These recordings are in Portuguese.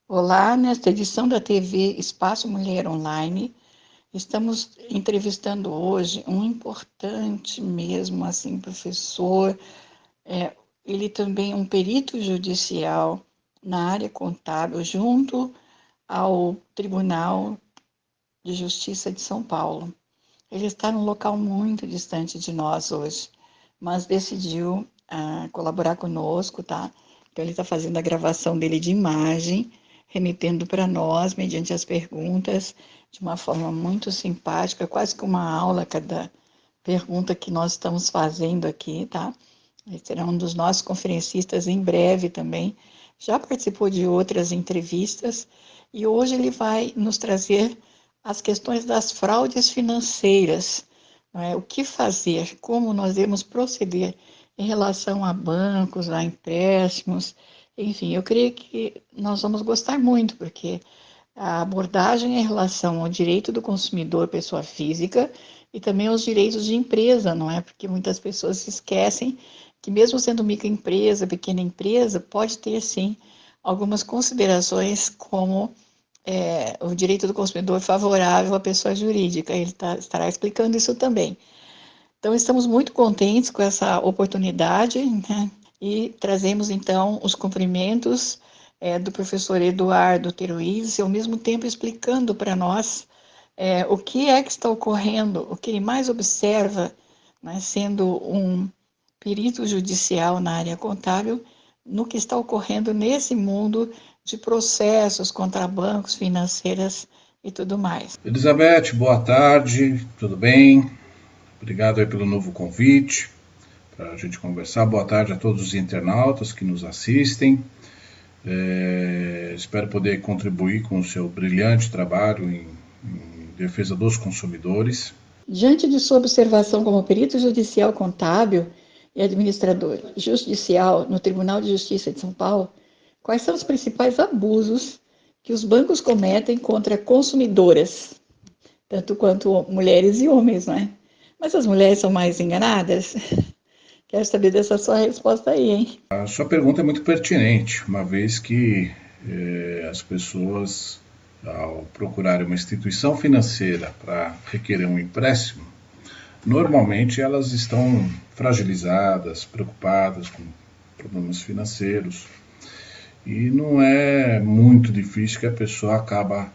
Olá, nesta edição da TV Espaço Mulher Online, estamos entrevistando hoje um importante mesmo, assim, professor, ele também é um perito judicial na área contábil, junto ao Tribunal de Justiça de São Paulo. Ele está num local muito distante de nós hoje, mas decidiu colaborar conosco, tá? Então ele está fazendo a gravação dele de imagem, remetendo para nós, mediante as perguntas, de uma forma muito simpática, quase que uma aula cada pergunta que nós estamos fazendo aqui, tá? Ele será um dos nossos conferencistas em breve também. Já participou de outras entrevistas e hoje ele vai nos trazer as questões das fraudes financeiras, não é? O que fazer, como nós devemos proceder em relação a bancos, a empréstimos, enfim, eu creio que nós vamos gostar muito, porque a abordagem em relação ao direito do consumidor, pessoa física, e também aos direitos de empresa, não é? Porque muitas pessoas se esquecem que mesmo sendo microempresa, pequena empresa, pode ter sim algumas considerações como o direito do consumidor favorável à pessoa jurídica. Ele estará explicando isso também. Então, estamos muito contentes com essa oportunidade, né? E trazemos, então, os cumprimentos do professor Eduardo Teruiz, e ao mesmo tempo explicando para nós o que é que está ocorrendo, o que ele mais observa, né, sendo um perito judicial na área contábil, no que está ocorrendo nesse mundo de processos contra bancos, financeiras e tudo mais. Elizabeth, boa tarde, tudo bem? Obrigado aí pelo novo convite para a gente conversar. Boa tarde a todos os internautas que nos assistem. Espero poder contribuir com o seu brilhante trabalho em defesa dos consumidores. Diante de sua observação como perito judicial contábil e administrador judicial no Tribunal de Justiça de São Paulo, quais são os principais abusos que os bancos cometem contra consumidoras, tanto quanto mulheres e homens, não é? Mas as mulheres são mais enganadas? Quero saber dessa sua resposta aí, hein? A sua pergunta é muito pertinente, uma vez que as pessoas, ao procurarem uma instituição financeira para requerer um empréstimo, normalmente elas estão fragilizadas, preocupadas com problemas financeiros. E não é muito difícil que a pessoa acaba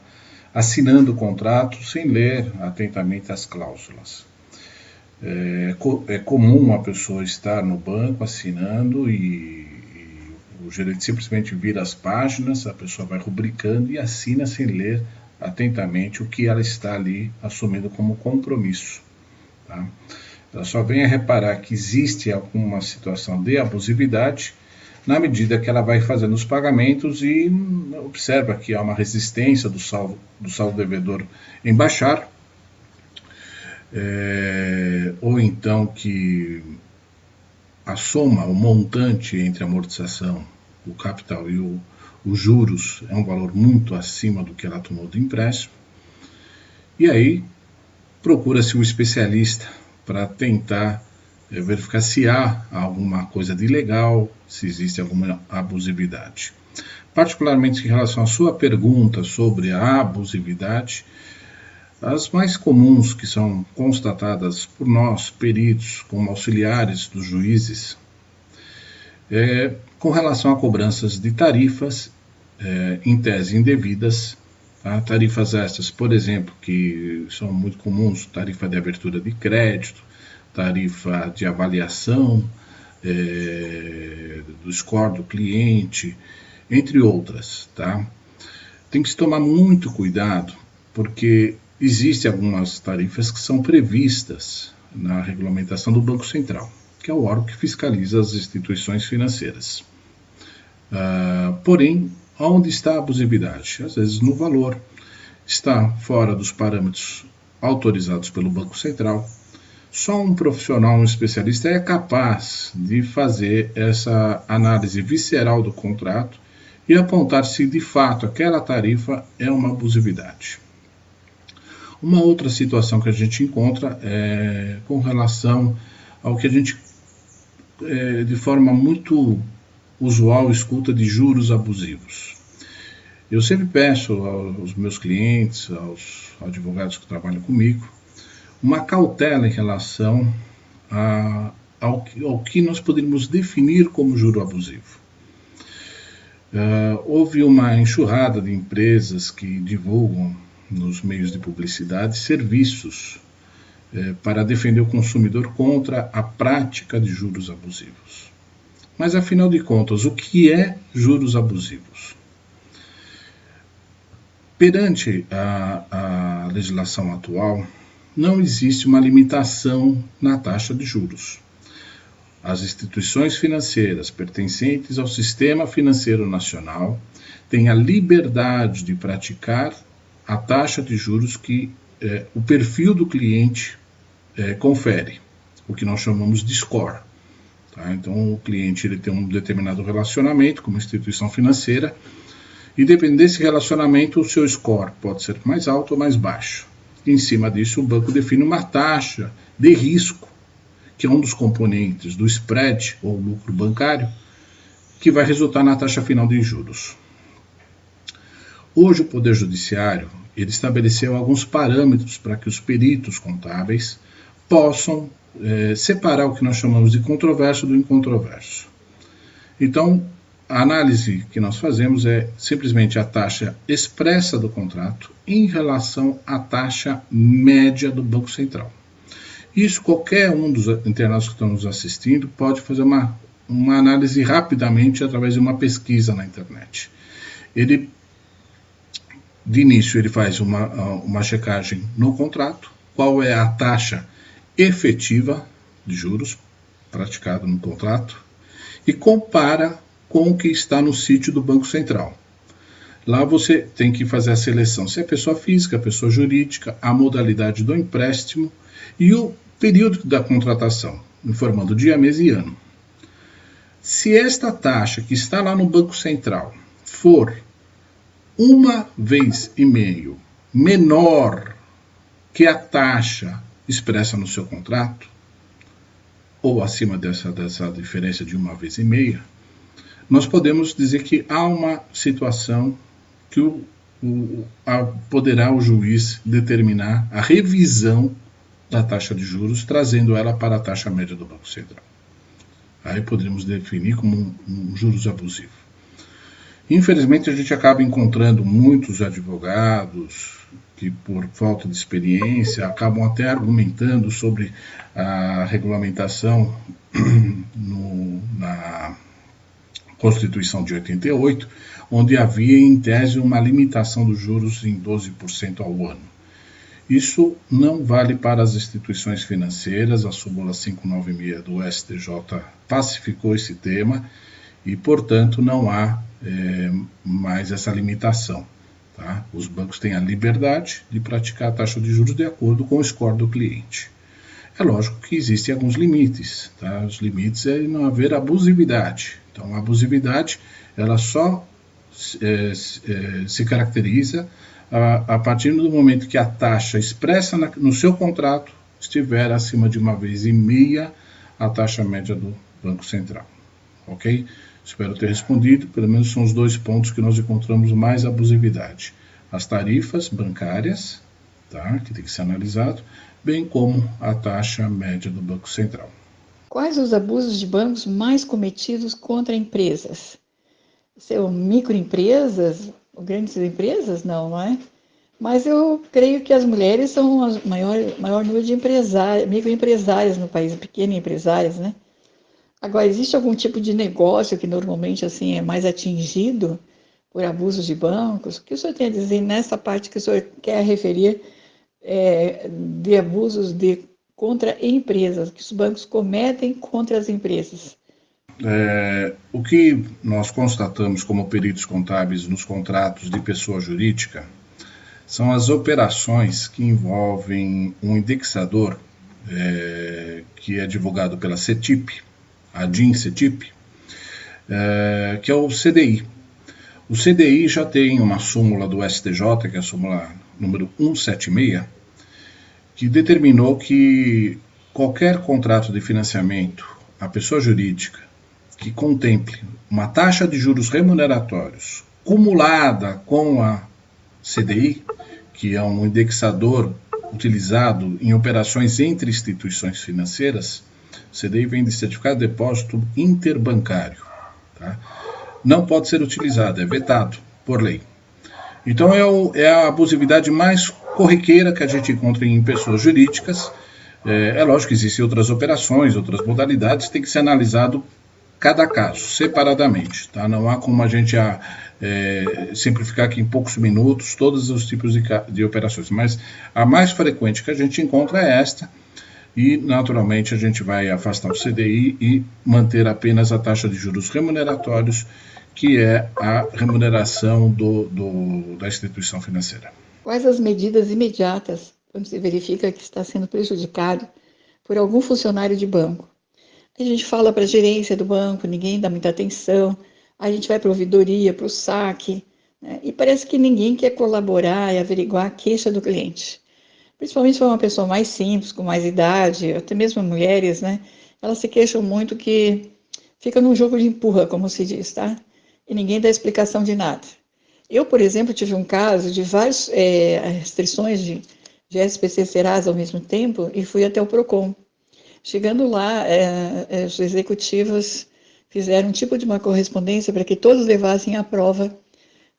assinando o contrato sem ler atentamente as cláusulas. É comum a pessoa estar no banco assinando e o gerente simplesmente vira as páginas, a pessoa vai rubricando e assina sem ler atentamente o que ela está ali assumindo como compromisso. Tá? Ela só vem a reparar que existe alguma situação de abusividade na medida que ela vai fazendo os pagamentos e observa que há uma resistência do saldo devedor em baixar, ou então que a soma, o montante entre a amortização, o capital e os juros é um valor muito acima do que ela tomou de empréstimo, e aí procura-se um especialista para tentar verificar se há alguma coisa de ilegal, se existe alguma abusividade. Particularmente em relação à sua pergunta sobre a abusividade, as mais comuns que são constatadas por nós, peritos, como auxiliares dos juízes, com relação a cobranças de tarifas, em tese indevidas, tá? Tarifas estas, por exemplo, que são muito comuns, tarifa de abertura de crédito, tarifa de avaliação do score do cliente, entre outras. Tá? Tem que se tomar muito cuidado, porque existem algumas tarifas que são previstas na regulamentação do Banco Central, que é o órgão que fiscaliza as instituições financeiras. Porém, onde está a abusividade? Às vezes no valor, está fora dos parâmetros autorizados pelo Banco Central. Só um profissional, um especialista é capaz de fazer essa análise visceral do contrato e apontar se de fato aquela tarifa é uma abusividade. Uma outra situação que a gente encontra é com relação ao que a gente, de forma muito usual, escuta de juros abusivos. Eu sempre peço aos meus clientes, aos advogados que trabalham comigo, uma cautela em relação ao que nós poderíamos definir como juro abusivo. Houve uma enxurrada de empresas que divulgam nos meios de publicidade serviços para defender o consumidor contra a prática de juros abusivos. Mas, afinal de contas, o que é juros abusivos? Perante a legislação atual, não existe uma limitação na taxa de juros. As instituições financeiras pertencentes ao Sistema Financeiro Nacional têm a liberdade de praticar a taxa de juros que o perfil do cliente confere, o que nós chamamos de score. Tá? Então, o cliente ele tem um determinado relacionamento com uma instituição financeira e, dependendo desse relacionamento, o seu score pode ser mais alto ou mais baixo. Em cima disso, o banco define uma taxa de risco, que é um dos componentes do spread, ou lucro bancário, que vai resultar na taxa final de juros. Hoje, o Poder Judiciário ele estabeleceu alguns parâmetros para que os peritos contábeis possam separar o que nós chamamos de controverso do incontroverso. Então, a análise que nós fazemos é simplesmente a taxa expressa do contrato em relação à taxa média do Banco Central. Isso qualquer um dos internautas que estão nos assistindo pode fazer uma análise rapidamente através de uma pesquisa na internet. De início, ele faz uma checagem no contrato, qual é a taxa efetiva de juros praticada no contrato e compara com o que está no sítio do Banco Central. Lá você tem que fazer a seleção se é pessoa física, pessoa jurídica, a modalidade do empréstimo e o período da contratação, informando dia, mês e ano. Se esta taxa que está lá no Banco Central for 1,5 vezes menor que a taxa expressa no seu contrato, ou acima dessa diferença de 1,5 vezes, nós podemos dizer que há uma situação que poderá o juiz determinar a revisão da taxa de juros, trazendo ela para a taxa média do Banco Central. Aí poderíamos definir como um juros abusivo. Infelizmente, a gente acaba encontrando muitos advogados que, por falta de experiência, acabam até argumentando sobre a regulamentação na Constituição de 88, onde havia, em tese, uma limitação dos juros em 12% ao ano. Isso não vale para as instituições financeiras. A súmula 596 do STJ pacificou esse tema e, portanto, não há mais essa limitação. Tá? Os bancos têm a liberdade de praticar a taxa de juros de acordo com o score do cliente. É lógico que existem alguns limites. Tá? Os limites é não haver abusividade. Então, a abusividade ela só se caracteriza a partir do momento que a taxa expressa no seu contrato estiver acima de 1,5 vezes a taxa média do Banco Central. Ok? Espero ter respondido. Pelo menos são os dois pontos que nós encontramos mais abusividade. As tarifas bancárias, tá? Que tem que ser analisado, bem como a taxa média do Banco Central. Quais os abusos de bancos mais cometidos contra empresas? São microempresas, grandes empresas? Não é? Mas eu creio que as mulheres são o maior número de microempresárias no país, pequenas empresárias, né? Agora, existe algum tipo de negócio que normalmente assim, é mais atingido por abusos de bancos? O que o senhor tem a dizer nessa parte que o senhor quer referir de abusos contra empresas, que os bancos cometem contra as empresas? O que nós constatamos como peritos contábeis nos contratos de pessoa jurídica são as operações que envolvem um indexador que é divulgado pela CETIP, a DIN-CETIP, que é o CDI. O CDI já tem uma súmula do STJ, que é a súmula número 176, que determinou que qualquer contrato de financiamento à pessoa jurídica que contemple uma taxa de juros remuneratórios cumulada com a CDI, que é um indexador utilizado em operações entre instituições financeiras. CDI vem de Certificado de Depósito Interbancário. Tá? Não pode ser utilizado, é vetado por lei. Então é a abusividade mais corriqueira que a gente encontra em pessoas jurídicas. É lógico que existem outras operações, outras modalidades, tem que ser analisado cada caso, separadamente. Tá? Não há como a gente simplificar aqui em poucos minutos todos os tipos de operações, mas a mais frequente que a gente encontra é esta, e naturalmente a gente vai afastar o CDI e manter apenas a taxa de juros remuneratórios, que é a remuneração da instituição financeira. Quais as medidas imediatas quando se verifica que está sendo prejudicado por algum funcionário de banco? A gente fala para a gerência do banco, ninguém dá muita atenção, a gente vai para a ouvidoria, para o saque, né? E parece que ninguém quer colaborar e averiguar a queixa do cliente. Principalmente se for uma pessoa mais simples, com mais idade, até mesmo mulheres, né? Elas se queixam muito que fica num jogo de empurra, como se diz, tá? E ninguém dá explicação de nada. Eu, por exemplo, tive um caso de várias restrições de SPC Serasa ao mesmo tempo e fui até o PROCON. Chegando lá, os executivos fizeram um tipo de uma correspondência para que todos levassem a prova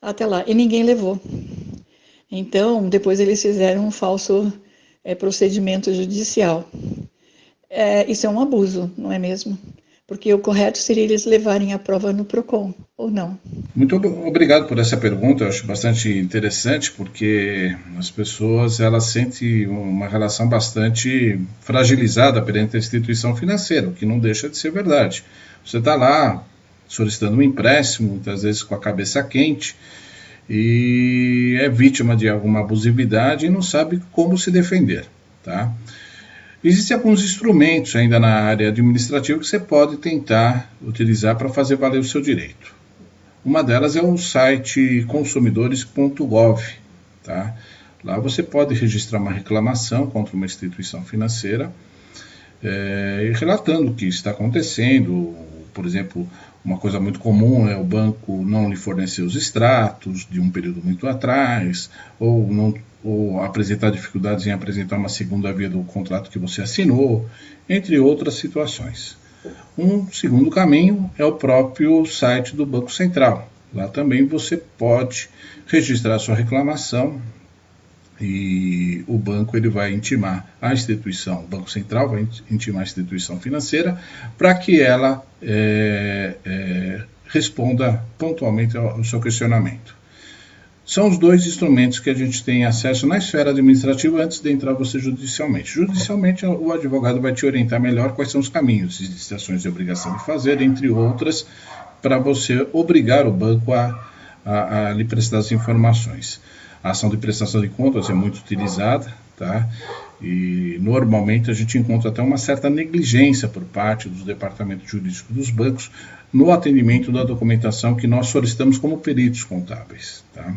até lá, e ninguém levou. Então, depois eles fizeram um falso procedimento judicial. Isso é um abuso, não é mesmo? Porque o correto seria eles levarem a prova no PROCON, ou não? Muito obrigado por essa pergunta, eu acho bastante interessante, porque as pessoas elas sentem uma relação bastante fragilizada perante a instituição financeira, o que não deixa de ser verdade. Você está lá solicitando um empréstimo, muitas vezes com a cabeça quente, e é vítima de alguma abusividade e não sabe como se defender, tá? Existem alguns instrumentos ainda na área administrativa que você pode tentar utilizar para fazer valer o seu direito. Uma delas é o site consumidores.gov. Tá? Lá você pode registrar uma reclamação contra uma instituição financeira, relatando o que está acontecendo. Por exemplo, uma coisa muito comum é o banco não lhe fornecer os extratos de um período muito atrás, ou apresentar dificuldades em apresentar uma segunda via do contrato que você assinou, entre outras situações. Um segundo caminho é o próprio site do Banco Central. Lá também você pode registrar sua reclamação e o banco ele vai intimar a instituição, o Banco Central vai intimar a instituição financeira para que ela responda pontualmente ao seu questionamento. São os dois instrumentos que a gente tem acesso na esfera administrativa antes de entrar você judicialmente. Judicialmente, o advogado vai te orientar melhor quais são os caminhos de licitações de obrigação de fazer, entre outras, para você obrigar o banco a lhe prestar as informações. A ação de prestação de contas é muito utilizada, tá? E normalmente a gente encontra até uma certa negligência por parte dos departamentos jurídicos dos bancos no atendimento da documentação que nós solicitamos como peritos contábeis, tá?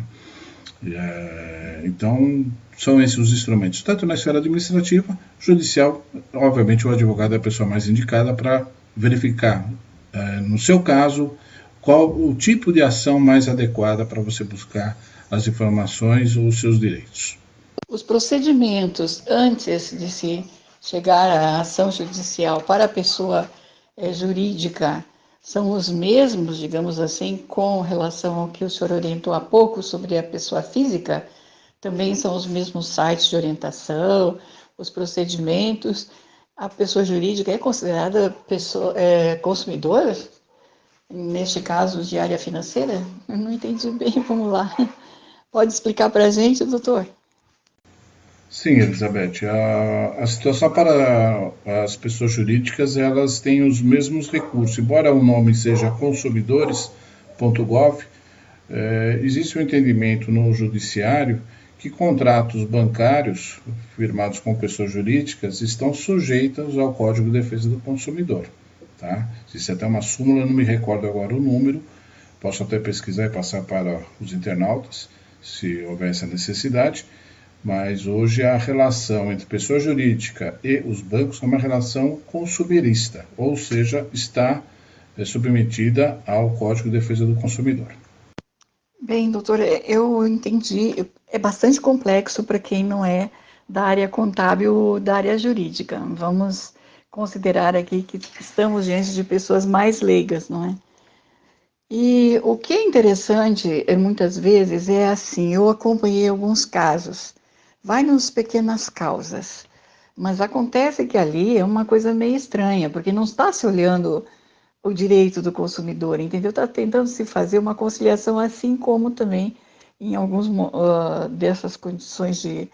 Então, são esses os instrumentos, tanto na esfera administrativa, judicial, obviamente o advogado é a pessoa mais indicada para verificar, no seu caso, qual o tipo de ação mais adequada para você buscar as informações ou os seus direitos. Os procedimentos antes de se chegar à ação judicial para a pessoa jurídica são os mesmos, digamos assim, com relação ao que o senhor orientou há pouco sobre a pessoa física? Também são os mesmos sites de orientação, os procedimentos? A pessoa jurídica é considerada consumidora? Neste caso, de área financeira? Eu não entendi bem, vamos lá. Pode explicar para a gente, doutor? Sim, Elizabeth, a situação para as pessoas jurídicas, elas têm os mesmos recursos, embora o nome seja consumidores.gov, existe um entendimento no judiciário que contratos bancários firmados com pessoas jurídicas estão sujeitos ao Código de Defesa do Consumidor. Tá? Existe até uma súmula, não me recordo agora o número, posso até pesquisar e passar para os internautas, se houver essa necessidade, mas hoje a relação entre pessoa jurídica e os bancos é uma relação consumerista, ou seja, está submetida ao Código de Defesa do Consumidor. Bem, doutora, eu entendi. É bastante complexo para quem não é da área contábil ou da área jurídica. Vamos considerar aqui que estamos diante de pessoas mais leigas, não é? E o que é interessante, muitas vezes, é assim, eu acompanhei alguns casos, vai nos pequenas causas, mas acontece que ali é uma coisa meio estranha, porque não está se olhando o direito do consumidor, entendeu? Está tentando se fazer uma conciliação, assim como também em alguns dessas condições de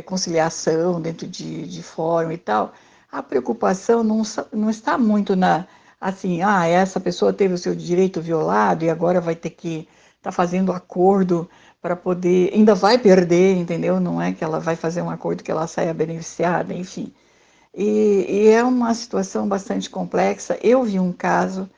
conciliação dentro de fórum e tal, a preocupação não está muito na assim, essa pessoa teve o seu direito violado e agora vai ter que estar fazendo acordo para poder, ainda vai perder, entendeu? Não é que ela vai fazer um acordo que ela saia beneficiada, enfim. E é uma situação bastante complexa. Eu vi um caso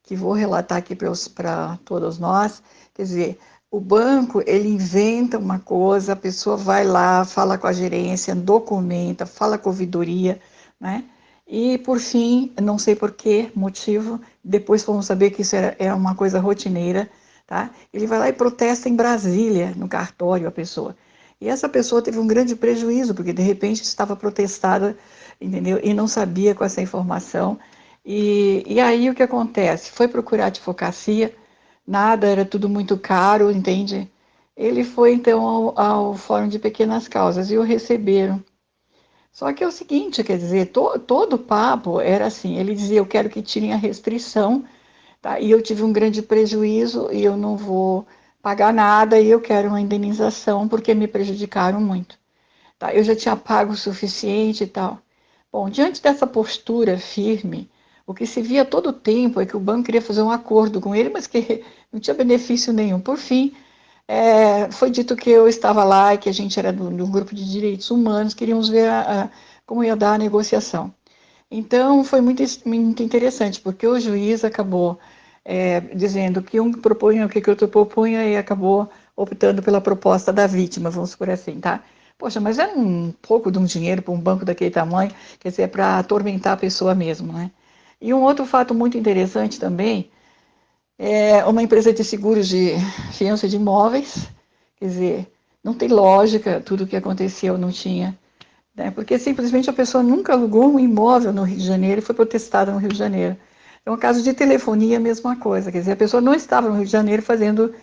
que vou relatar aqui para todos nós. Quer dizer, o banco, ele inventa uma coisa, a pessoa vai lá, fala com a gerência, documenta, fala com a ouvidoria, né? E, por fim, não sei por que motivo, depois fomos saber que isso era uma coisa rotineira, tá? Ele vai lá e protesta em Brasília, no cartório, a pessoa. E essa pessoa teve um grande prejuízo, porque de repente estava protestada, entendeu? E não sabia com essa informação. E aí o que acontece? Foi procurar advocacia, nada, era tudo muito caro, entende? Ele foi então ao Fórum de Pequenas Causas e o receberam. Só que é o seguinte, quer dizer, todo o papo era assim, ele dizia, eu quero que tirem a restrição, tá? E eu tive um grande prejuízo e eu não vou pagar nada e eu quero uma indenização porque me prejudicaram muito. Tá? Eu já tinha pago o suficiente e tal. Bom, diante dessa postura firme, o que se via todo o tempo é que o banco queria fazer um acordo com ele, mas que não tinha benefício nenhum. Por fim, foi dito que eu estava lá e que a gente era de um grupo de direitos humanos, queríamos ver como ia dar a negociação. Então, foi muito interessante, porque o juiz acabou dizendo que um propunha o que o outro propunha e acabou optando pela proposta da vítima, vamos por assim, tá? Poxa, mas é um pouco de um dinheiro para um banco daquele tamanho, quer dizer, é para atormentar a pessoa mesmo, né? E um outro fato muito interessante também é uma empresa de seguros de fiança de imóveis, quer dizer, não tem lógica, tudo o que aconteceu não tinha, né? Porque simplesmente a pessoa nunca alugou um imóvel no Rio de Janeiro e foi protestada no Rio de Janeiro. É um caso de telefonia, a mesma coisa, quer dizer, a pessoa não estava no Rio de Janeiro fazendo.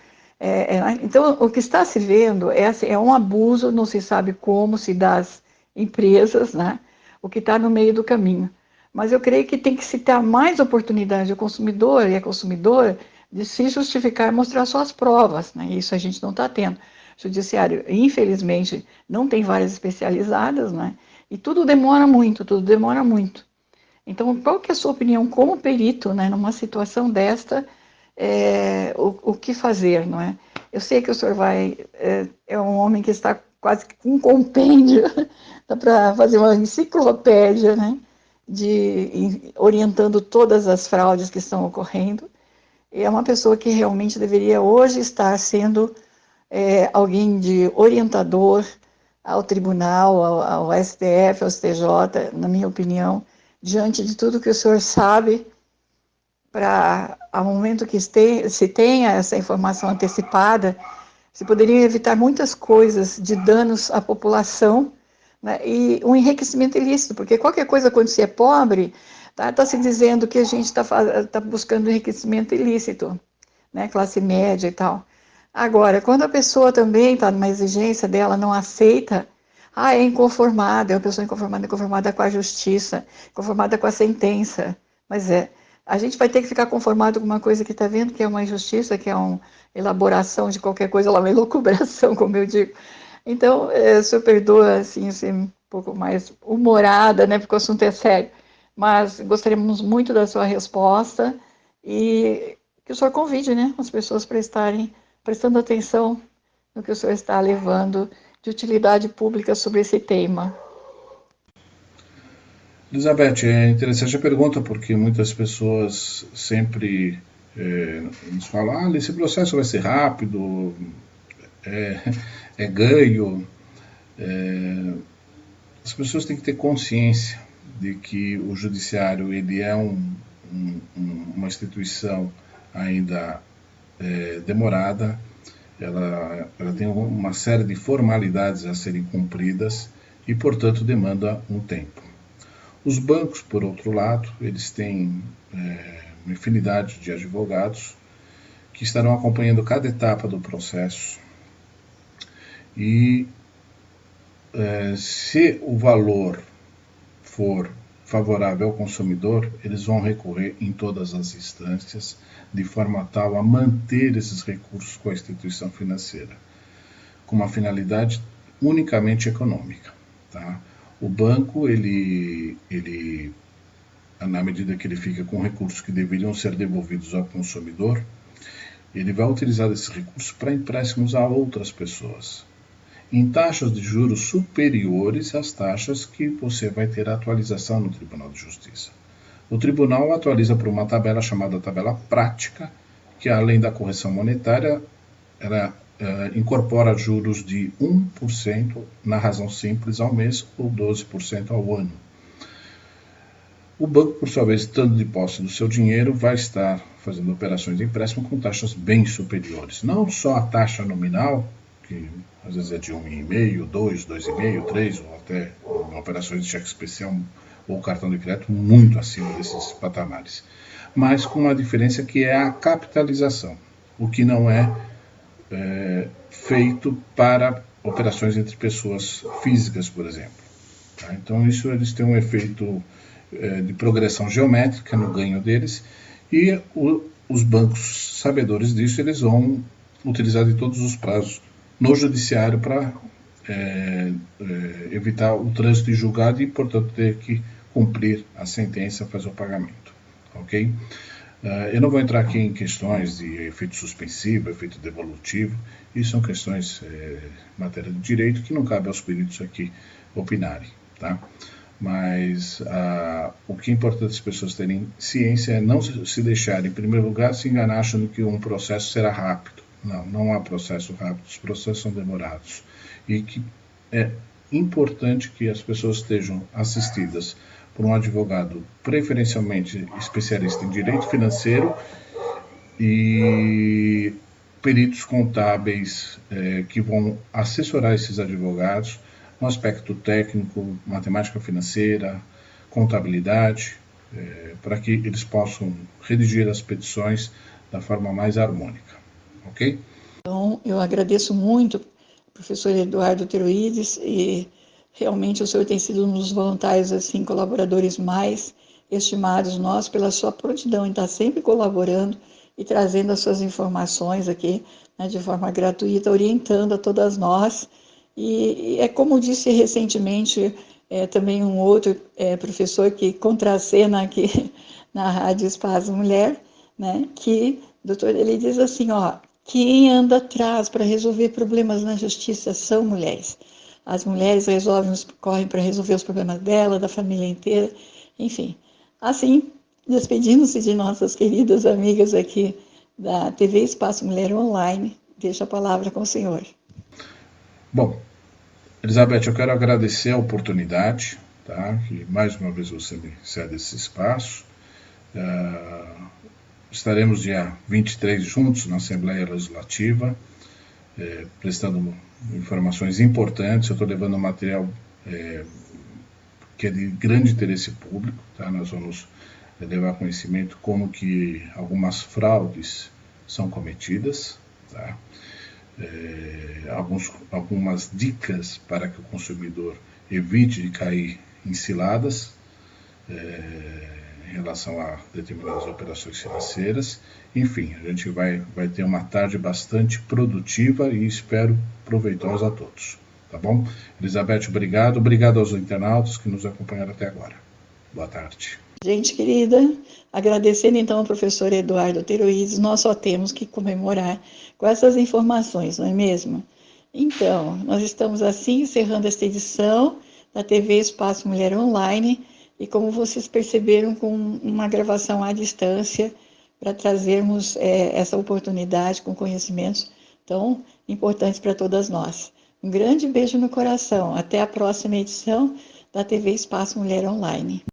Então, o que está se vendo assim, é um abuso, não se sabe como, se das empresas, né? O que está no meio do caminho. Mas eu creio que tem que se dar mais oportunidade ao consumidor e à consumidora de se justificar e mostrar suas provas, né? Isso a gente não está tendo. O judiciário, infelizmente, não tem varas especializadas, né? E tudo demora muito, tudo demora muito. Então, qual que é a sua opinião como perito, né, numa situação desta, o que fazer, não é? Eu sei que o senhor é um homem que está quase que com um compêndio, dá para fazer uma enciclopédia, né, orientando todas as fraudes que estão ocorrendo, e é uma pessoa que realmente deveria hoje estar sendo alguém de orientador ao tribunal, ao STF, ao STJ, na minha opinião, diante de tudo que o senhor sabe, para, ao momento que se tenha essa informação antecipada, se poderiam evitar muitas coisas de danos à população, né, e um enriquecimento ilícito, porque qualquer coisa quando se é pobre, tá se dizendo que a gente está buscando enriquecimento ilícito, né, classe média e tal. Agora, quando a pessoa também está numa exigência dela, não aceita, é inconformada, é uma pessoa inconformada com a justiça, inconformada com a sentença. Mas a gente vai ter que ficar conformado com uma coisa que está vendo que é uma injustiça, que é uma elaboração de qualquer coisa, uma elucubração, como eu digo. Então, o senhor perdoa, assim, ser um pouco mais humorada, né, porque o assunto é sério. Mas gostaríamos muito da sua resposta e que o senhor convide, né, as pessoas para estarem prestando atenção no que o senhor está levando de utilidade pública sobre esse tema. Elizabeth, é interessante a pergunta porque muitas pessoas sempre nos falam: esse processo vai ser rápido, é, é ganho. As pessoas têm que ter consciência de que o judiciário ele é uma instituição ainda demorada, ela tem uma série de formalidades a serem cumpridas e, portanto, demanda um tempo. Os bancos, por outro lado, eles têm uma infinidade de advogados que estarão acompanhando cada etapa do processo e se o valor for favorável ao consumidor, eles vão recorrer em todas as instâncias de forma tal a manter esses recursos com a instituição financeira, com uma finalidade unicamente econômica. Tá? O banco, ele, na medida que ele fica com recursos que deveriam ser devolvidos ao consumidor, ele vai utilizar esses recursos para empréstimos a outras pessoas, em taxas de juros superiores às taxas que você vai ter atualização no Tribunal de Justiça. O tribunal atualiza por uma tabela chamada tabela prática, que além da correção monetária, ela incorpora juros de 1% na razão simples ao mês ou 12% ao ano. O banco, por sua vez, estando de posse do seu dinheiro, vai estar fazendo operações de empréstimo com taxas bem superiores. Não só a taxa nominal, que às vezes é de 1,5%, 2%, 2,5%, 3%, ou até operações de cheque especial ou cartão de crédito muito acima desses patamares. Mas com uma diferença que é a capitalização, o que não é feito para operações entre pessoas físicas, por exemplo. Tá? Então, isso eles têm um efeito de progressão geométrica no ganho deles e os bancos, sabedores disso, eles vão utilizar de todos os prazos no judiciário para evitar o trânsito de julgado e, portanto, ter que cumprir a sentença, fazer o pagamento. Ok? Eu não vou entrar aqui em questões de efeito suspensivo, efeito devolutivo, isso são questões matéria de direito que não cabe aos peritos aqui opinarem, tá? Mas o que é importante as pessoas terem ciência é não se deixar, em primeiro lugar, se enganar achando que um processo será rápido. Não, não há processo rápido, os processos são demorados. E que é importante que as pessoas estejam assistidas por um advogado preferencialmente especialista em direito financeiro e peritos contábeis que vão assessorar esses advogados no aspecto técnico, matemática financeira, contabilidade, para que eles possam redigir as petições da forma mais harmônica. Ok? Então, eu agradeço muito, professor Eduardo Teroides, e realmente o senhor tem sido um dos voluntários, assim, colaboradores mais estimados nós, pela sua prontidão em estar sempre colaborando e trazendo as suas informações aqui, né, de forma gratuita, orientando a todas nós. E é como disse recentemente também um outro professor que contracena aqui na Rádio Espaço Mulher, né, que, doutor, ele diz assim, ó, quem anda atrás para resolver problemas na justiça são mulheres. As mulheres correm para resolver os problemas dela, da família inteira, enfim. Assim, despedindo-se de nossas queridas amigas aqui da TV Espaço Mulher Online, deixo a palavra com o senhor. Bom, Elizabeth, eu quero agradecer a oportunidade, tá? Que mais uma vez você me cede esse espaço. Estaremos dia 23 juntos na Assembleia Legislativa, prestando informações importantes. Eu estou levando um material que é de grande interesse público, tá? Nós vamos levar conhecimento como que algumas fraudes são cometidas, tá? Algumas dicas para que o consumidor evite de cair em ciladas em relação a determinadas operações financeiras. Enfim, a gente vai ter uma tarde bastante produtiva e espero proveitosa a todos. Tá bom? Elizabeth, obrigado. Obrigado aos internautas que nos acompanharam até agora. Boa tarde. Gente querida, agradecendo então ao professor Eduardo Teroides, nós só temos que comemorar com essas informações, não é mesmo? Então, nós estamos assim encerrando esta edição da TV Espaço Mulher Online e como vocês perceberam, com uma gravação à distância para trazermos essa oportunidade com conhecimentos tão importantes para todas nós. Um grande beijo no coração. Até a próxima edição da TV Espaço Mulher Online.